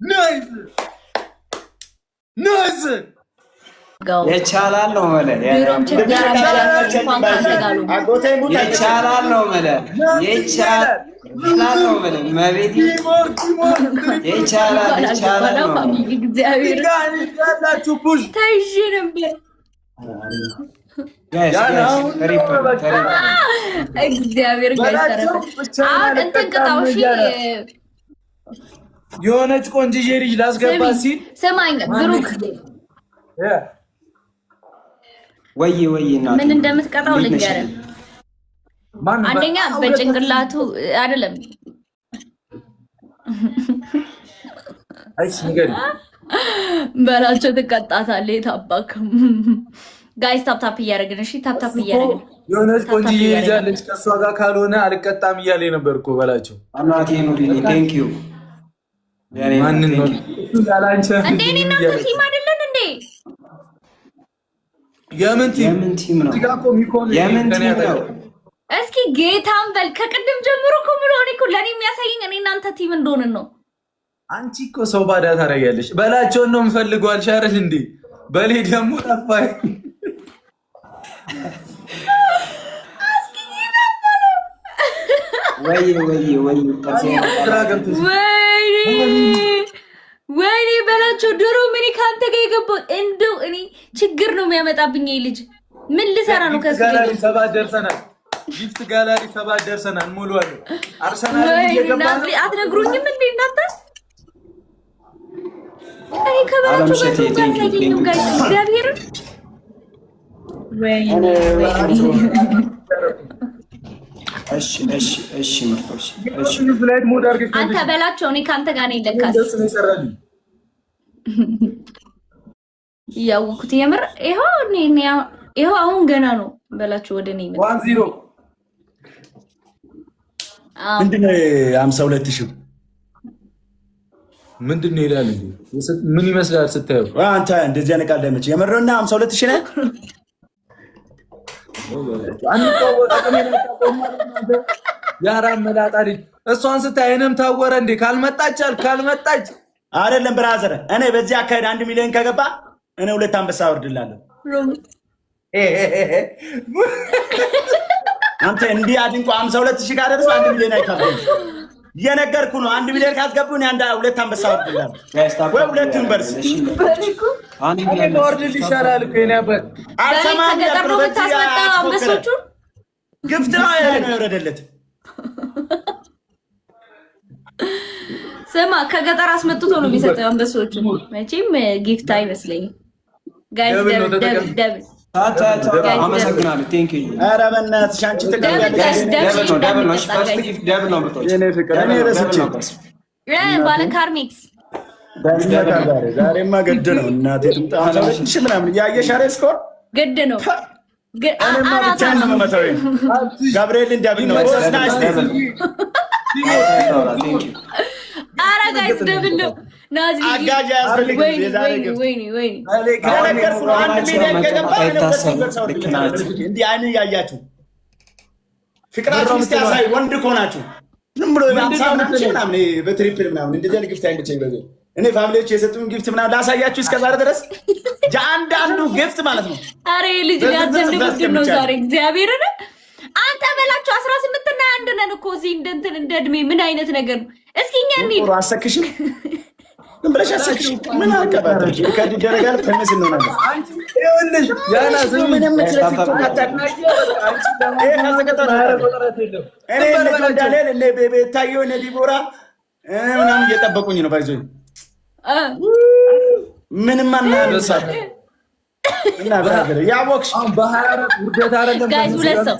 ናይስ ናይስ የቻላል ነው ማለት የቻላል ነው ማለት የቻላል ነው ማለት መቤት የቻላል ነው እግዚአብሔር ያላችሁ ፑሽ ታይሽ ነበር እግዚአብሔር ጋር እንትን ቅጣው እሺ የሆነች ቆንጅዬ ልጅ ላስገባ ሲል ስማኝ ብሩክ ወይ እናት ምን እንደምትቀጣው ልንገርህ። አንደኛ በጭንቅላቱ አይደለም አይስ ነገር በላቸው ትቀጣታለህ። የታባክም ጋይስ ታፕ እያደረግን እሺ፣ ታፕ እያደረግን የሆነች ቆንጅዬ ልጅ አለች። ከእሷ ጋር ካልሆነ አልቀጣም እያለ ነበር እኮ በላቸው። አናቴ ነው ቢኒ ቴንክ ዩ ማንን ነው ያላንተ እንዴ? እኔ እና ቲም አይደለን እንዴ? የምን ቲም ነው? የምን ቲም ነው? እስኪ ጌታን በል። ከቅድም ጀምሮ እኮ ብሎ እኮ ለኔ የሚያሳየኝ እኔ እናንተ ቲም እንደሆንን ነው። አንቺ እኮ ሰው ባዳ ታደርጊያለሽ። በላቸውን ነው የምፈልገው አልሻረሽ እንዴ? በሌ ደግሞ ጠፋኝ። ወይኔ በላቸው ድሮ ምን ካንተ ጋር የገባው እንደው እኔ ችግር ነው የሚያመጣብኝ። ይሄ ልጅ ምን ልሰራ ነው? ከዚህ ጋር ሰባት ደርሰናል። ጊፍት ጋላሪ ሰባት ደርሰናል። ሙሉ አለ አርሰናል ይገባል። አትነግሩኝም እንዴ እናንተ? አይ ከበላቸው ጋር ታገኙ ጋር እግዚአብሔር ወይኔ እሺ ምርጦች አንተ በላቸው። እኔ ካንተ ጋር ነኝ ለካስ ያውኩት የምር ይሄው አሁን ገና ነው በላቸው። ወደ እኔ ይመጣ 1-0 ምንድነው 52,000 ምንድነው ይላል እንዴ? ምን ይመስላል ስታዩ? አንተ እንደዚህ ያነቃል ለምጭ የምርና 52,000 ነህ። ያራ መላጣ ልጅ እሷን ስታይ እኔም ታወረ እንዴ? ካልመጣች አይደለም ብራዘር፣ እኔ በዚህ አካሄድ 1 ሚሊዮን ከገባ እኔ 2 አንበሳ አወርድላለሁ። አንተ እንዲህ አድንቆ 52,000 ካደረሰ 1 ሚሊዮን አይካፈል የነገርኩ ነው። 1 ሚሊዮን ካስገቡ እኔ 2 አንበሳ አወርድላለሁ ወይ 2 ዩኒቨርስ አንድ ሚሊዮን ወርድ ይሻላል እኮ የኔ አባት አልሰማም ያለው ግፍት ነው የወረደለት። ስማ ከገጠር አስመጥቶ ነው የሚሰጠው አንበሶቹ። መቼም ጊፍት አይመስለኝም ጋይስ። ደብል አመሰግናለሁ። ቴንክ ዩ። ኧረ በእናትሽ አንቺ ትቀበያለሽ። ደብል ነው። ፈርስት ጊፍት ደብል ነው ብትወጪ እኔ ረስቼ ባለ ካርሚክስ ዛሬማ ግድ ነው እናቴ ትምጣ። 52,000 ምናምን እያየሽ አይደል? ስኮር ግድ ነው። እኔማ ብቻ ነው የምመታው። ጋብርኤል እንዲያብኝ ነው ኧረ ጋይስ ደብል ነው። ናዚ አጋዥ ያስፈልግ የዛሬ ግፍት ወይኔ ከነገርኩ ነው። 1 ሚሊዮን ከገባ እንዲህ አይን እያያችሁ ፍቅራችሁ እስቲ ያሳይ። ወንድ ከሆናችሁ ዝም ብሎ ምናምን በትሪፕል ምናምን እንደዚህ አይነት ግፍት አይመቸኝ። በዚህ እኔ ፋሚሊዎች የሰጡኝ ግፍት ምናምን ላሳያችሁ እስከዛሬ ድረስ አንዳንዱ ግፍት ማለት ነው። አሬ ልጅ ያዘንጉት ነው ዛሬ እግዚአብሔርን አንተ በላችሁ 18 እና 1 ነን እኮ እዚህ እንደ እድሜ ምን አይነት ነገር ነው? እስኪ እኛ እንሂድ። አሰክሽም ምን ብለሽ አሰክሽ? ምን አቀባጥሽ ከዲ ደረጋል ተነስ ነው ነገር አንቺ ይኸውልሽ ያና ዝም ምን የምትለፊው ካታናጂ አንቺ ደግሞ እኔ እንዳለን እነ ቤታዮ እነ ዲቦራ ምናምን እየጠበቁኝ ነው። ባይዞኝ ምንም አናነሳት እና ባገረ ያቦክሽ በሐራራት ውርደት አይደለም ጋይስ። ሁለት ሰው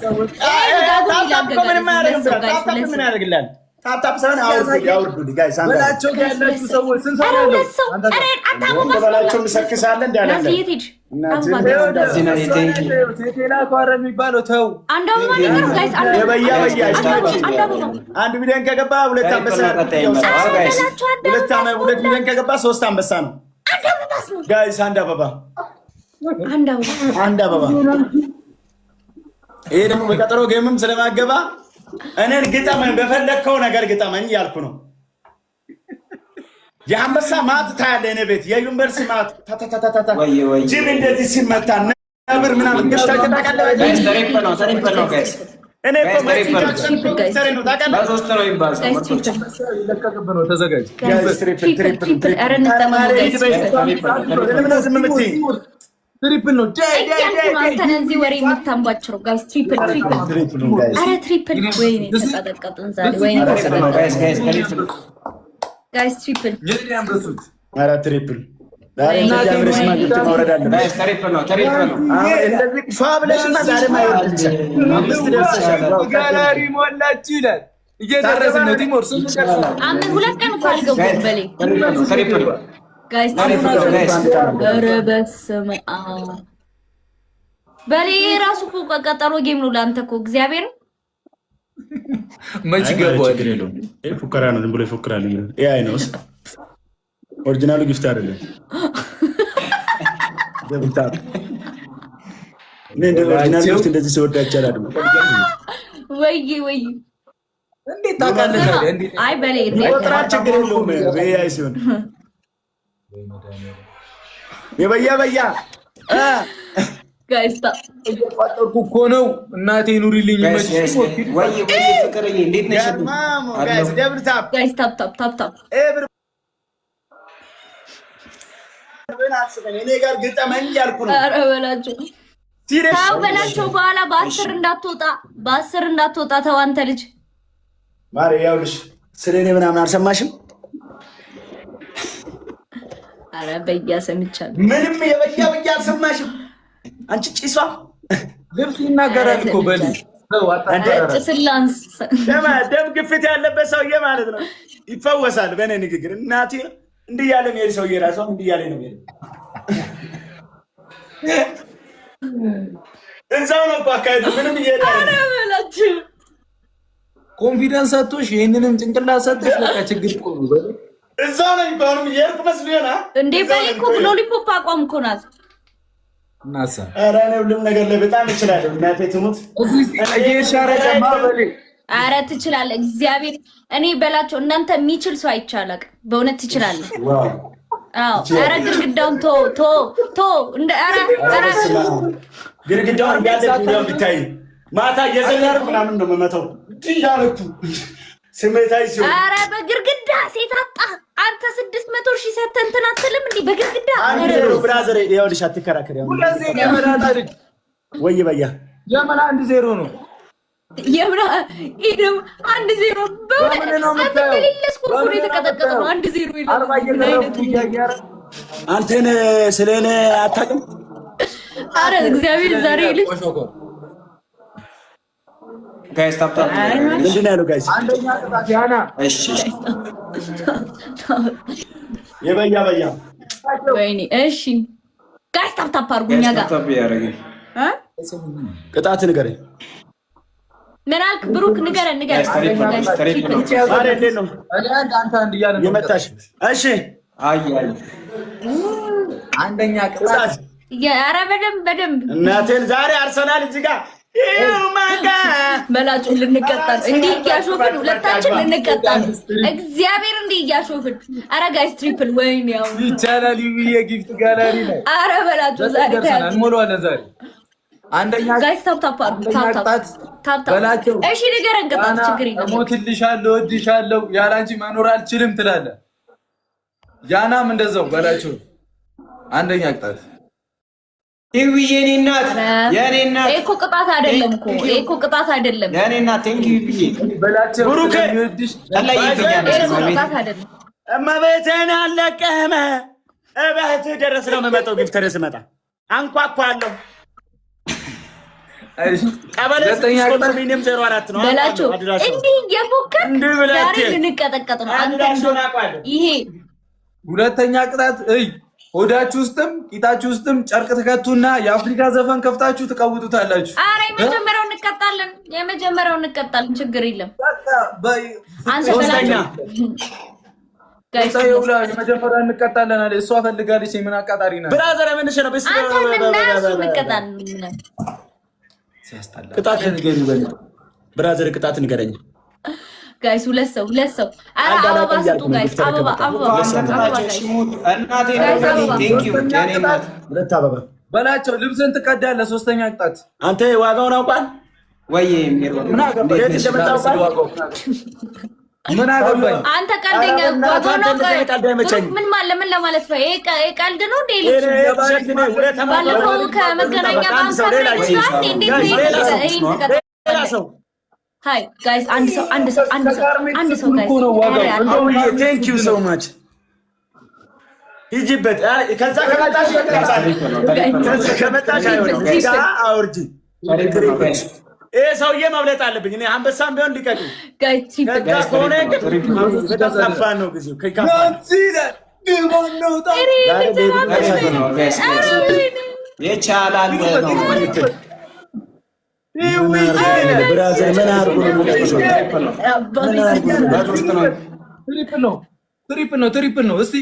ምንም ያደርግላል። ታፕታፕ ሰውን ያውርዱ ጋይስ። አንተ በላቸው ያላችሁ ሰዎች ስንት ሰው ነው? አንተ በላቸው ምሰክሳለ እንዳለ ሴቴላ ኳረ የሚባለው ተው። አንድ ሚሊዮን ከገባ 2 አንበሳ፣ 2 ሚሊዮን ከገባ 3 አንበሳ ነው ጋይስ። አንድ አበባ ይሄ ደግሞ በቀጠሮ ጌምም ስለማገባ እኔን ግጠመኝ፣ በፈለግከው ነገር ግጠመኝ እያልኩ ነው። የአንበሳ ማት ታያለህ እኔ ቤት የዩኒቨርሲቲ ማት ታታታታታ ጅብ እንደዚህ ሲመታ ነብር ምናምን ታውቃለህ። ትሪፕል ነው ጋይስ። እኔ እኮ መክሲካን ነው ታውቃለህ። በሶስት ነው ይባዛው። ለከከብ ነው ተዘጋጅ። ትሪፕል ኧረ እንጠማው ትሪፕል ነው አንተን እዚህ ወሬ የምታንቧጭረው ጋይስ። ትሪፕል ኧረ ትሪፕል ወይኔ ተቀጠቀጥን ዛሬ ወይኔ ጋይስ ትሪፕል ኧረ ትሪፕል ዛሬ እንደዚህ አብረሽ ማግኘት ማውረድ አለ ጋይስ። ትሪፕል ነው እንደዚህ ፋብለሽማ ዛሬ ማይወርድ አምስት ደርሰሻል። ጋላሪ ሞላችሁ ይላል እየደረስን ነው። ቲሞር አምን ሁለት ቀን እኮ አልገቡም በሌ ትሪፕል ጋይስ። ኧረ በስመ አብ በሌ ራሱ እኮ ቀጠሮ ጌም ነው ለአንተ እኮ እግዚአብሔር መች ገባው ፉከራ ነው። ዝም ብሎ ይፎክራል። ይሄ አይነውስ ኦሪጂናሉ ጊፍት አይደለም። ገብታ ምን ኦሪጂናል ጊፍት እንደዚህ ሲወዳቸው አይደለም። ወይ እንዴት ታውቃለህ? አይ በሌ ወጥራ ችግር የለውም። በያይ ሲሆን የበያ ጋይስ እየቋጠርኩ እኮ ነው። እናቴ ኑሪልኝ ወይ ፍቅርዬ እንዴት ነሽ? ጋይስ ታፕ እኔ ጋር ግጠመኝ እያልኩ ነው። ኧረ በላቸው ተው በላቸው። በኋላ በ10 እንዳትወጣ ተው አንተ ልጅ ማሬ። ያውልሽ ስለ እኔ ምናምን አልሰማሽም? ኧረ በያ ሰምቻለሁ። ምንም የበያ አልሰማሽም? አንቺ ጭሷ ልብስ ይናገራል እኮ በል ጭስላንስ ደም ግፊት ያለበት ሰውዬ ማለት ነው ይፈወሳል በእኔ ንግግር። እናቴ እንዲህ እያለ የሚሄድ ሰውዬ ራሷ እንዲህ እያለ ነው የሚሄድ። እዛው ነው እኮ አካሄዱ። ምንም እየሄደ በላችሁ ኮንፊደንስ ሰጥቶሽ ይሄንንም ጭንቅላት ሰጥቶሽ በቃ ችግር እኮ ነው። በል እዛው ነው ይባሉ እየሄድኩ መስሎና እንዴ በሌ እኮ ሎሊፖፕ አቋም እኮ ናት። እናሳ ኧረ እኔ ሁሉም ነገር ላይ በጣም እችላለሁ። እናቴ ትሙት ኧረ ትችላለህ። እግዚአብሔር እኔ በላቸው እናንተ የሚችል ሰው አይቻላል። በእውነት ትችላለህ። አዎ ኧረ ግድግዳውን ቶ እንደ ኧረ ግድግዳውን ያለ ብታይ ማታ የዘለር ምናምን ነው የምመታው እያለኩ ስሜታዊ ሲሆን ኧረ በግድግዳ ሴት አጣ አንተ 600 ሺህ ሰተህ እንትን አትልም እንዴ? በግድግዳ አንድ ብራዘር ይኸውልሽ፣ አትከራከሪ። ወይ በያ የምን 1-0 ነው የምን ኢድም 1-0 በእውነት በሌለስ ኩርኩር የተቀጠቀጠ ነው። 1-0 ይላል። አንተን ስለኔ አታውቅም። ኧረ እግዚአብሔር ዛሬ ልጅ ጋይስ ታፕ ምንድን ነው ያለው? ጋይስ አንደኛ ቅጣት ያና እሺ የበያ ወይኔ እሺ ጋይስ ታፕ አድርጉኛ ጋር ታፕ ያረጋኝ ቅጣት ንገረኝ። ምን አልክ ብሩክ? ንገረን ዛሬ እንዴት ነው አንተ አንድ እያለ ነው የመታሽ? እሺ አይ አንደኛ ቅጣት ኧረ በደንብ እናቴን ዛሬ አርሰናል እዚህ ጋር በላችሁ ልንቀጣል። እንዲህ እያሾፍን ሁለታችን ልንቀጣል። እግዚአብሔር እንዲህ እያሾፍን። ኧረ ጋይስ ትሪፕል ወይኔ ያው ይቻላል። ይብዬ ጊፍት ጋላሪ ነው። ኧረ በላችሁ ዛሬ እንሞላዋለን። ዛሬ አንደኛ ጋይስ ታፕ በላቸው። እሺ ንገረን ቅጣት። ችግር የለም። እሞትልሻለሁ፣ እወድሻለሁ፣ ያለ አንቺ መኖር አልችልም ትላለህ። ያናም እንደዛው በላቸው። አንደኛ ቅጣት ይብዬ የኔ እናት እኮ ቅጣት አይደለም እኮ እኮ ቅጣት አይደለም። የኔ እናት ቴንክ ዩ ይብዬ በላቸው። ብሩክ ቅጣት አይደለም። እመቤቴን አለቀመ እቤት ድረስ ነው የምመጣው። ጊፍት ድረስ መጣ አንኳኳለሁ። ቀበሌ ኮንዶሚኒየም 04 ነው በላቸው። እንዲህ የፎከር ዛሬ ልንቀጠቀጥ ነው። አንተ ይሄ ሁለተኛ ቅጣት ሆዳችሁ ውስጥም ቂጣችሁ ውስጥም ጨርቅ ተከቱና የአፍሪካ ዘፈን ከፍታችሁ ትቀውጡታላችሁ። ኧረ የመጀመሪያው እንቀጣለን። ችግር የለም። አንተ በላቸው የመጀመሪያ እንቀጣለን አለ እሷ ፈልጋለች። ምን አቃጣሪ ነው ብራዘር? ምንሽ ነው? አንተ ምናሱ እንቀጣለን። ሲያስጠላ ቅጣት ንገሪኝ። ብራዘር ቅጣት ንገረኝ። ጋይስ ሁለት ሰው አረ አበባ ስጡ ጋይስ አበባ እናቴ ቴንክ ዩ የኔ እናት ሁለት አበባ በላቸው። ልብስን ትቀዳለህ። ሶስተኛ ቅጣት አንተ ዋጋውን አውቃል ወይ ምን አገባኝ? ምን አገባኝ? አንተ ቀልደኛ ምን ማለት ምን ለማለት ነው? ይሄ ቀልድ ነው እንዴ? ባለፈው ከመገናኛ ባንሳት ሃይ ጋይስ አንድ ሰው ቴንክ ዩ ሶ ማች ይጅበት ከዛ ከመጣሽ አይሆንም ጋ አውርጂ ይሄ ሰውዬ መብለጥ አለብኝ እኔ አንበሳም ቢሆን ሊቀቅ ከዛ ከሆነ ግን በጣም ጠፋን ነው ጊዜው የቻላል ነው ብራዘር ምን አርጉ ትሪፕል ነው። እስቲ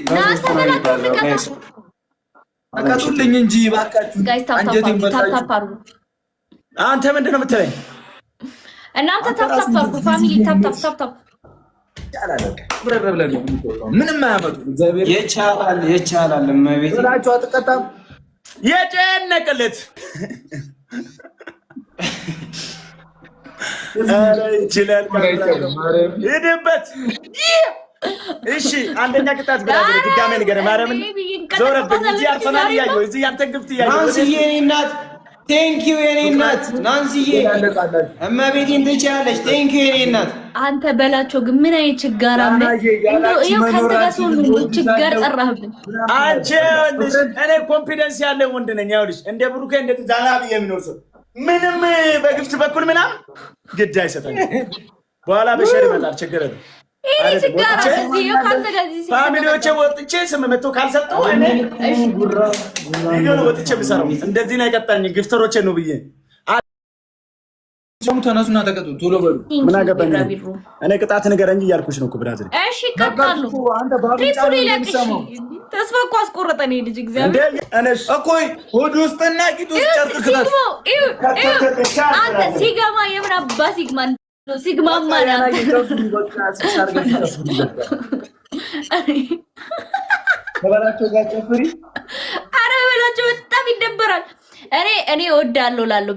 አቃጡልኝ እንጂ ባካችሁ። አንተ ምንድን ነው የምትለኝ? እናንተ ታፕታፕ ፋሚሊ ታፕታፕ ምንም አያመጡ። እግዚአብሔር የቻላል እመቤቴ ብላችሁ አትቀጣም። የጨነቀለት ይችላል ሂድበት። እሺ አንደኛ ቅጣት ብራዘር ድጋሜ ንገረኝ። ማርያምን ዞረብኝ እዚህ አርሰናል እያየሁ እዚህ ያንተን ግፍት እያየሁ ናንሲዬ የኔ እናት ቴንክ ዩ የኔ እናት ናንሲዬ እመቤቴን ትችያለሽ። ቴንክ ዩ የኔ እናት። አንተ በላቸው ግን ምን አይነት ችጋራ ነው? ይኸው ከአንተ ጋር ሰው ችጋር ጠራህብን። አንቺ እኔ ኮንፊደንስ ያለኝ ወንድ ነኝ። ይኸውልሽ እንደ ብሩኬ እንደ ዛና ብዬ የሚኖር ሰው ምንም በግፍት በኩል ምናምን ግድ አይሰጠኝም። በኋላ በሸር ይመጣል ችግር የለም። ፋሚሊዎቼ ወጥቼ ስም መቶ ካልሰጠው እኔ ቪዲዮ ነው ወጥቼ ብሰራው እንደዚህ ነው የቀጣኝ ግፍተሮቼ ነው ብዬ ተነሱና ተቀጡ ቶሎ በሉ። ምን አገባኝ እኔ ቅጣት ንገረኝ እያልኩሽ ነው እኮ ብራዘር። እሺ ይቀጣሉ። ተስፋ እኮ አስቆረጠኝ ልጅ እግዚአብሔር እኮ ሆድ ውስጥና ቂጥ ውስጥ ጨርቅ ክተት። አንተ ሲገማ የምን አባ ሲግማ ሲግማ ማለት በላቸው ጋር ጨፍሪ። አረ በላቸው በጣም ይደበራል። እኔ እወዳለሁ ላሉ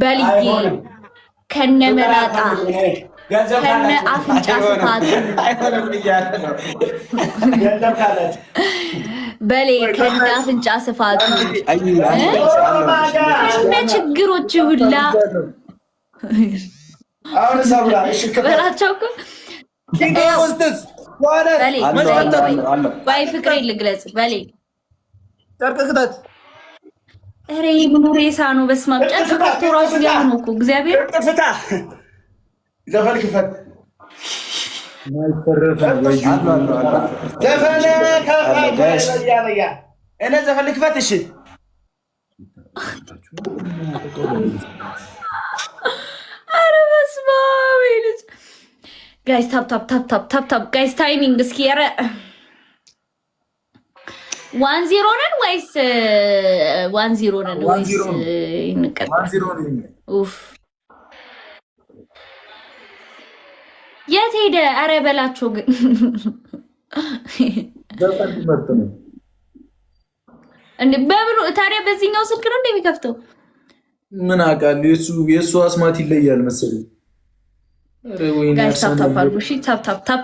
በልዬ ከነመላጣ ከነ አፍንጫ ስፋት በሌ ከነ አፍንጫ ስፋቱ ከነ ችግሮች ሁላ በላቸው እኮ ባይ ፍቅሬ ልግለጽ በሌ ጨርቅ ክተት። ኧረ ምን ሬሳ ነው? በስመ አብ ጨርቅ ከቶ ራሱ ያው ነው እኮ እግዚአብሔር ፍታ ዘፈን ክፈት እኔ ዘፈን ክፈት። እሺ ኧረ በስመ አብ ልጅ ጋይስ ታፕ ጋይስ ታይሚንግ እስኪ ኧረ 1-0 ነን ወይስ 1-0 ነን ወይስ ኡፍ የት ሄደ? ኧረ በላቸው ግን እንዴ በብሩ ታዲያ በዚህኛው ስልክ ነው እንደሚከፍተው ምን አውቃለሁ። የሱ አስማት ይለያል መሰለኝ። ኧረ ወይኔ ጋይስ ታፕ አድርጉ። እሺ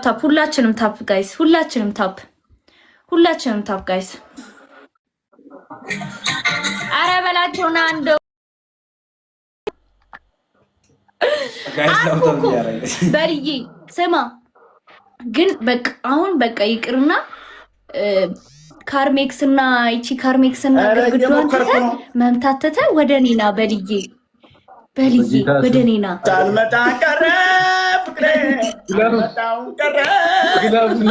ታፕ ሁላችንም ታፕ ጋይስ ሁላችንም ታፕ ጋይስ። ኧረ በላቸውና እንደው በልዬ ስማ ግን በቃ አሁን በቃ ይቅርና ካርሜክስ እና እቺ ካርሜክስ እና ግድግዳውን መምታተተ ወደ እኔና በልዬ ወደ እኔና ታልመጣ ቀረ ፍቅሬ ታልመጣው ቀረ ግላቡን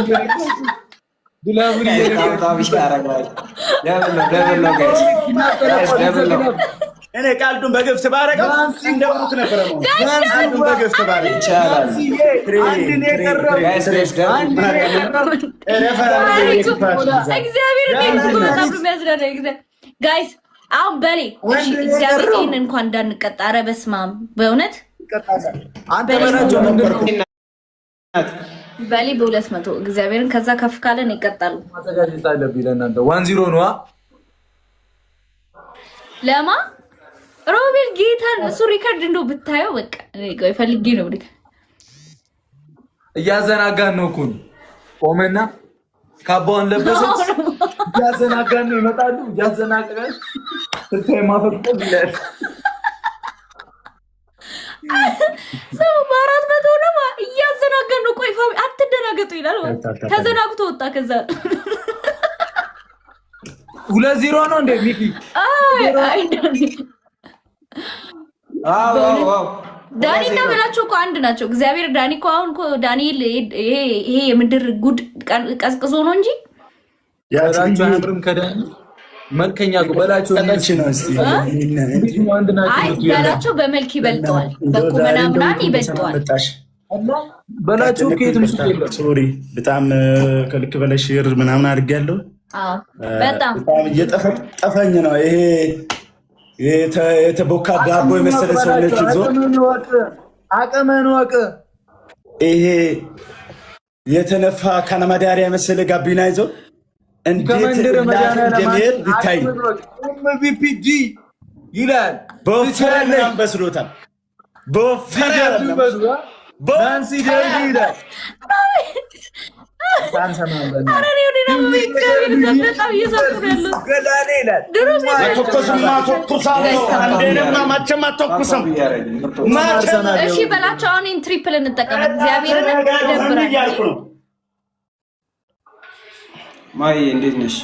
እኔ ቃልዱን በግፍት ባረገው እንደ ብሩክ ነበረ ነው። ቃልዱን በግፍት ባረገው ይቻላል። ጋይስ አሁን በሌ እግዚአብሔር ይሄን እንኳን እንዳንቀጣ። ኧረ በስመ አብ በእውነት አንተ በላቸው ምንድነው በሊ በ200 እግዚአብሔርን ከዛ ከፍ ካለን ይቀጣሉ። ማዘጋጀት አለብኝ ለእናንተ 1-0 ነው ለማ ሮቤል ጌታን እሱ ሪከርድ እንደው ብታየው በቃ ቆይ ፈልጌ ነው ብለህ እያዘናጋን ነው እኮ ቆመና ካባውን ለበሰች እያዘናጋን ነው ይመጣሉ እያዘናጋን ስለታይ ማፈቅጠው ይላል ሰው ባራት መቶ ነው እያዘናጋን ነው ቆይ ፋሚ አትደናገጡ ይላል ተዘናግቶ ወጣ ከዛ 2-0 ነው እንዴ ሚኪ አይ ዳኒ እና በላቸው እኮ አንድ ናቸው። እግዚአብሔር ዳኒ እኮ አሁን እኮ ዳንኤል ይሄ የምድር ጉድ ቀዝቅዞ ነው እንጂ ያራቸው አብርም ከዳኒ መልከኛ በላቸው ነው እስቲ አይ በላቸው በመልክ ይበልጠዋል፣ በቁመና ምናምን ይበልጠዋል። በላቸው ከየትም ሱቅ የለም። ሶሪ በጣም ከልክ በላይ ሼር ምናምን አድርጌያለሁ። አዎ በጣም እየጠፈጠፈኝ ነው ይሄ የተቦካ ዳቦ የመሰለ ሰውነት ይዞ አቀመን ወቅ ይሄ የተነፋ ከነማዳሪያ የመሰለ ጋቢና ይዞ እንዴት እንደሚሄድ ይታይ MVP ይላል። በፈረም በስሎታል በፈረም ባንሲ ደርቢ ይላል። እሺ በላቸው አሁን ትሪፕል እንጠቀም። እግዚአብሔርን ይደብራል። ማይ እንዴት ነሽ?